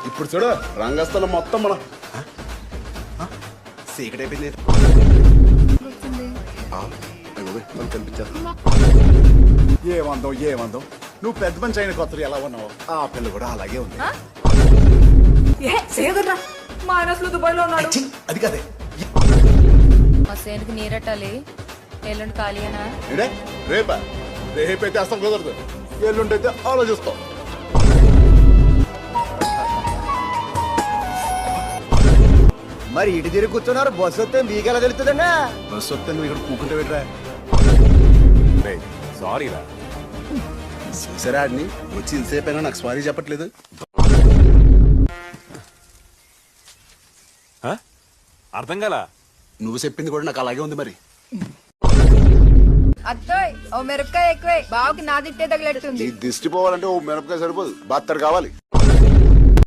ఇప్పుడు చూడు రంగస్థలం మొత్తం మన సీక్రెట్ అయిపోయింది. కనిపించారు ఏమందం నువ్వు పెద్ద మంచి అయిన కొత్త ఎలా ఉన్నావు ఆ పిల్ల కూడా అలాగే ఉంది. మా ఆయనస్లు దుబాయ్ లో ఉన్నాడు. అది కదే మా సేనుకి నీరట్టాలి. ఎల్లుండి ఖాళీనా? రేపా రేపైతే అసలు కుదరదు. ఎల్లుండైతే ఆలోచిస్తాం. మరి ఇటు తిరిగి కూర్చున్నారు. బస్సు వస్తే మీకెలా తెలుస్తుందన్నా? బస్సు వస్తే నువ్వు ఇక్కడ కూకుంటే పెట్టరా. సారీరా చూసారా ఆడిని వచ్చి ఇంతసేపు అయినా నాకు సారీ చెప్పట్లేదు. అర్థం కాల. నువ్వు చెప్పింది కూడా నాకు అలాగే ఉంది. మరి అత్తోయ్ ఓ మిరపకాయ ఎక్కువే. బావుకి నా దిట్టే తగిలెడుతుంది. నీ దిష్టి పోవాలంటే ఓ మిరపకాయ సరిపోదు, బాత్తర్ కావాలి.